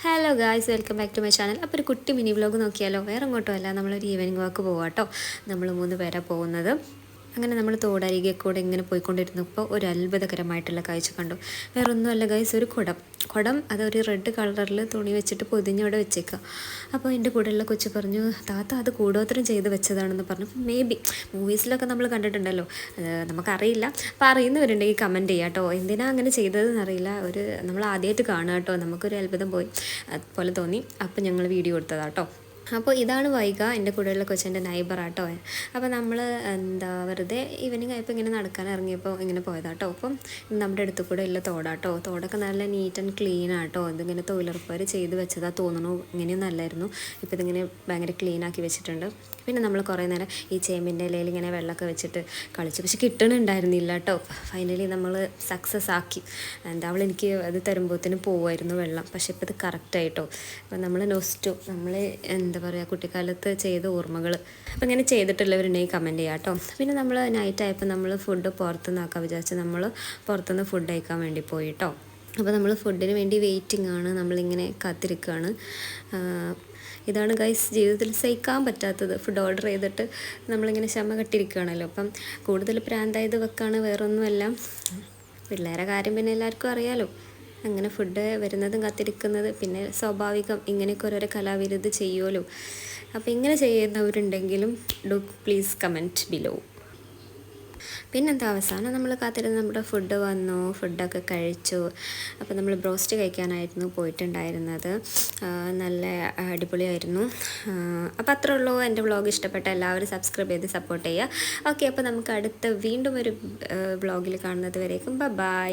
Hello guys, welcome back to my channel. അപ്പോൾ ഒരു കുട്ടി മിനി വ്ലോഗ് നോക്കിയാലോ? വേറെ എങ്ങോട്ടും അല്ല, നമ്മളൊരു ഈവനിങ് വാക്ക് പോവാട്ടോ. നമ്മൾ 3 പേരാണ് പോകുന്നത്. അങ്ങനെ നമ്മൾ തോടരികെ കൂടെ ഇങ്ങനെ പോയിക്കൊണ്ടിരുന്നപ്പോൾ ഒരു അത്ഭുതകരമായിട്ടുള്ള കാഴ്ച കണ്ടു. വേറെ ഒന്നുമല്ല ഗായ്സ്, ഒരു കുടം അതൊരു റെഡ് കളറിൽ തുണി വെച്ചിട്ട് പൊതിഞ്ഞവിടെ വെച്ചേക്കുക. അപ്പോൾ എൻ്റെ കൂടെയുള്ള കൊച്ചു പറഞ്ഞു, താത്ത അത് കൂടോത്രം ചെയ്ത് വെച്ചതാണെന്ന് പറഞ്ഞു. മേ ബി മൂവീസിലൊക്കെ നമ്മൾ കണ്ടിട്ടുണ്ടല്ലോ, നമുക്കറിയില്ല. അപ്പോൾ അറിയുന്നവരുണ്ടെങ്കിൽ കമൻറ്റ് ചെയ്യാം കേട്ടോ. എന്തിനാ അങ്ങനെ ചെയ്തതെന്ന് അറിയില്ല, നമ്മൾ ആദ്യമായിട്ട് കാണുക കേട്ടോ. നമുക്കൊരു അത്ഭുതം അതുപോലെ തോന്നി. അപ്പോൾ ഞങ്ങൾ വീഡിയോ കൊടുത്തതാട്ടോ. അപ്പോൾ ഇതാണ് വൈഗ, എൻ്റെ കൂടെയുള്ള കൊച്ചെൻ്റെ നൈബറാട്ടോ. അപ്പോൾ നമ്മൾ വെറുതെ ഈവനിങ് ആയപ്പോൾ ഇങ്ങനെ നടക്കാൻ ഇറങ്ങിയപ്പോൾ ഇങ്ങനെ പോയതാട്ടോ. അപ്പം നമ്മുടെ അടുത്ത് കൂടെ ഉള്ള തോടാട്ടോ. തോടൊക്കെ നല്ല നീറ്റ് ആൻഡ് ക്ലീൻ ആട്ടോ. ഇതിങ്ങനെ തൊഴിലുറപ്പുകാർ ചെയ്ത് വെച്ചതാ തോന്നുന്നു. ഇങ്ങനെയൊന്നും അല്ലായിരുന്നു. ഇപ്പോൾ ഇതിങ്ങനെ ഭയങ്കര ക്ലീൻ ആക്കി വെച്ചിട്ടുണ്ട്. പിന്നെ നമ്മൾ കുറേ നേരം ഈ ചേമ്പിൻ്റെ ഇലയിൽ ഇങ്ങനെ വെള്ളമൊക്കെ വെച്ചിട്ട് കളിച്ചു. പക്ഷെ കിട്ടണുണ്ടായിരുന്നില്ല കേട്ടോ. ഫൈനലി നമ്മൾ സക്സസ് ആക്കി. അവളെനിക്ക് അത് തരുമ്പോഴത്തേന് പോവുമായിരുന്നു വെള്ളം. പക്ഷെ ഇപ്പോൾ ഇത് കറക്റ്റായിട്ടോ. അപ്പോൾ നമ്മൾ നമ്മൾ പറയുക, കുട്ടിക്കാലത്ത് ചെയ്ത ഓർമ്മകൾ. അപ്പോൾ ഇങ്ങനെ ചെയ്തിട്ടുള്ളവരുണ്ടെങ്കിൽ കമൻറ്റ് ചെയ്യാം കേട്ടോ. പിന്നെ നമ്മൾ നൈറ്റ് ആയപ്പോൾ നമ്മൾ ഫുഡ് പുറത്തുനിന്നാക്കാൻ വിചാരിച്ച് നമ്മൾ പുറത്തുനിന്ന് ഫുഡ് കഴിക്കാൻ വേണ്ടി പോയി കേട്ടോ. അപ്പോൾ നമ്മൾ ഫുഡിന് വേണ്ടി വെയിറ്റിംഗ് ആണ്, നമ്മളിങ്ങനെ കാത്തിരിക്കുകയാണ്. ഇതാണ് ഗൈസ് ജീവിതത്തിൽ സഹിക്കാൻ പറ്റാത്തത്. ഫുഡ് ഓർഡർ ചെയ്തിട്ട് നമ്മളിങ്ങനെ ക്ഷമ കെട്ടിരിക്കുകയാണല്ലോ. അപ്പം കൂടുതൽ പ്രാന്തായത് വെക്കാണ്, വേറൊന്നുമല്ല. പിള്ളേരെ കാര്യം പിന്നെ എല്ലാവർക്കും അറിയാലോ. അങ്ങനെ ഫുഡ് വരുന്നതും കാത്തിരിക്കുന്നത്, പിന്നെ സ്വാഭാവികം ഇങ്ങനെയൊക്കെ ഓരോരോ കലാവിരുത് ചെയ്യുമല്ലോ. അപ്പോൾ ഇങ്ങനെ ചെയ്യുന്നവരുണ്ടെങ്കിലും ഡു പ്ലീസ് കമൻറ്റ് ബിലോ. പിന്നെന്താ, അവസാനം നമ്മൾ കാത്തിരുന്ന് നമ്മുടെ ഫുഡ് വന്നു, ഫുഡൊക്കെ കഴിച്ചു. അപ്പോൾ നമ്മൾ ബ്രോസ്റ്റ് കഴിക്കാനായിരുന്നു പോയിട്ടുണ്ടായിരുന്നത്. നല്ല അടിപൊളിയായിരുന്നു. അപ്പോൾ അത്രേ ഉള്ളൂ. എൻ്റെ വ്ളോഗ് ഇഷ്ടപ്പെട്ട എല്ലാവരും സബ്സ്ക്രൈബ് ചെയ്ത് സപ്പോർട്ട് ചെയ്യുക. ഓക്കെ, അപ്പോൾ നമുക്ക് വീണ്ടും ഒരു വ്ളോഗിൽ കാണുന്നത് വരേക്കും ബൈ.